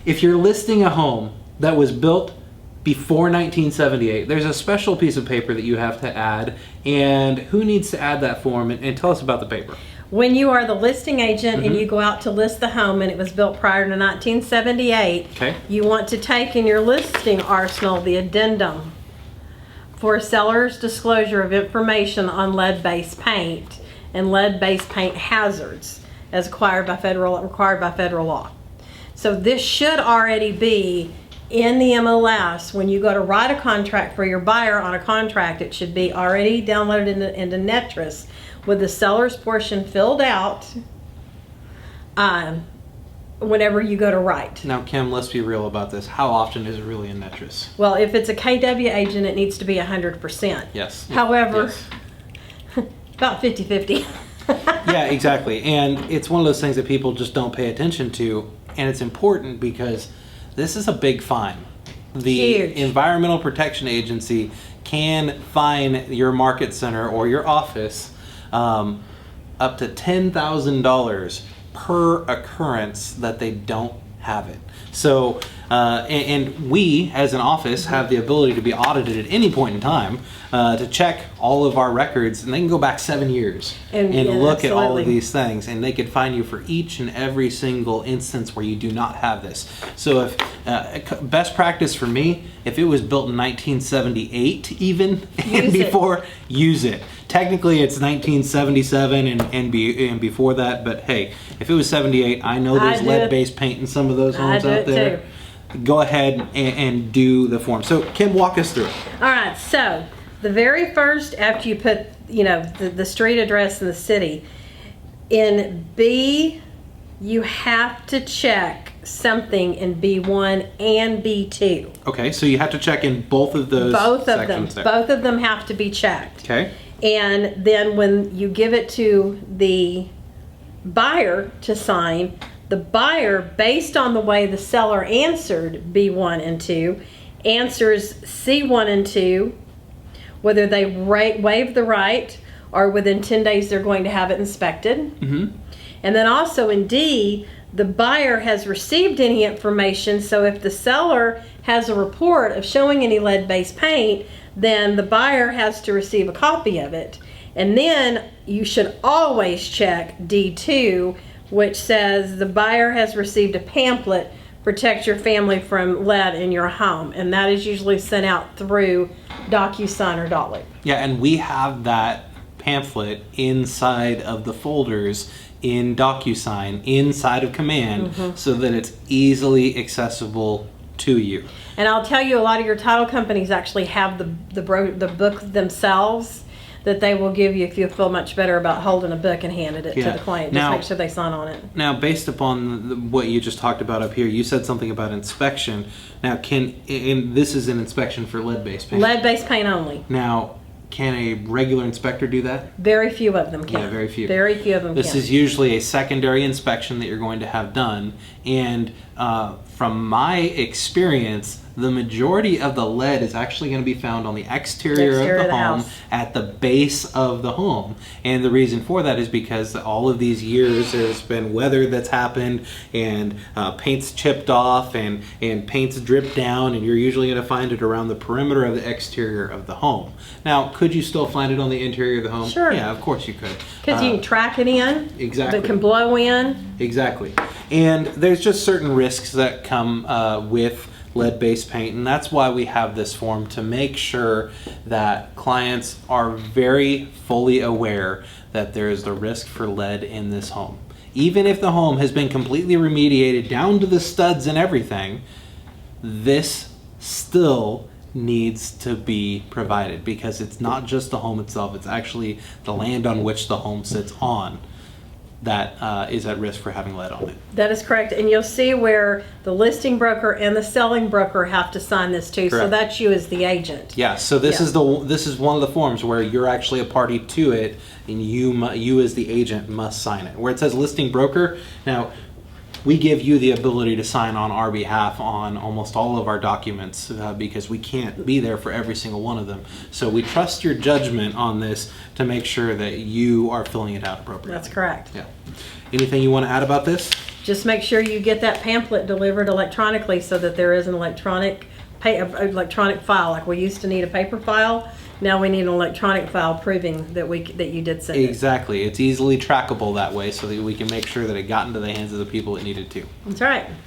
if you're listing a home that was built before 1978, there's a special piece of paper that you have to add. And who needs to add that form? And tell us about the paper. When you are the listing agent and you go out to list the home and it was built prior to 1978, you want to take in your listing arsenal the addendum for seller's disclosure of information on lead-based paint and lead-based paint hazards as required by federal law. So this should already be in the MLS. When you go to write a contract for your buyer on a contract, it should be already downloaded into Netris with the seller's portion filled out whenever you go to write. Now, Kim, let's be real about this. How often is it really in Netris? Well, if it's a KW agent, it needs to be 100%. Yes. However, about 50-50. Yeah, exactly. And it's one of those things that people just don't pay attention to. And it's important because this is a big fine. The Huge. Environmental Protection Agency can fine your market center or your office up to $10,000 per occurrence that they don't have it. So, and we as an office have the ability to be audited at any point in time to check all of our records, and they can go back 7 years and look at all of these things, and they could fine you for each and every single instance where you do not have this. So if best practice for me, if it was built in 1978 even and before, use it. Technically it's 1977 and before that, but hey, if it was 78, I know there's lead-based paint in some of those homes out there. Go ahead and do the form. So Kim, walk us through it. All right, so the very first, after you put, you know, the street address in the city, in B, you have to check something in B1 and B2. Okay, so you have to check in both of those sections there. Both of them have to be checked. Okay. And then when you give it to the buyer to sign, the buyer, based on the way the seller answered B1 and 2, answers C1 and 2, whether they waive the right or within 10 days they're going to have it inspected. And then also in D, the buyer has received any information, so if the seller has a report of showing any lead-based paint, then the buyer has to receive a copy of it. And then you should always check D2, which says the buyer has received a pamphlet, Protect Your Family from Lead in Your Home. And that is usually sent out through DocuSign or Dotloop. Yeah, and we have that pamphlet inside of the folders in DocuSign, inside of Command, so that it's easily accessible to you. And I'll tell you, a lot of your title companies actually have the book themselves that they will give you if you feel much better about holding a book and handing it to the client. Just make sure they sign on it. Now, based upon what you just talked about up here, you said something about inspection. Now, and this is an inspection for lead-based paint. Lead-based paint only. Now, can a regular inspector do that? Very few of them can. Yeah, very few. Very few of them can. This is usually a secondary inspection that you're going to have done. And from my experience, the majority of the lead is actually going to be found on the exterior of the home, at the base of the home. And the reason for that is because all of these years there's been weather that's happened, and paint's chipped off, and paint's dripped down, and you're usually going to find it around the perimeter of the exterior of the home. Now, could you still find it on the interior of the home? Sure. Yeah, of course you could. Because you can track it in. Exactly. It can blow in. Exactly. And there's just certain risks that come with lead-based paint, and that's why we have this form, to make sure that clients are very fully aware that there is the risk for lead in this home. Even if the home has been completely remediated down to the studs and everything, this still needs to be provided, because it's not just the home itself, it's actually the land on which the home sits on that is at risk for having lead on it. That is correct. And you'll see where the listing broker and the selling broker have to sign this too. Correct. So that's you as the agent. Yeah, so this is one of the forms where you're actually a party to it, and you as the agent must sign it. Where it says listing broker, now we give you the ability to sign on our behalf on almost all of our documents because we can't be there for every single one of them. So we trust your judgment on this to make sure that you are filling it out appropriately. That's correct. Yeah. Anything you want to add about this? Just make sure you get that pamphlet delivered electronically so that there is an electronic file. Like we used to need a paper file. Now we need an electronic file proving that you did send it. Exactly. It's easily trackable that way so that we can make sure that it got into the hands of the people it needed to. That's right.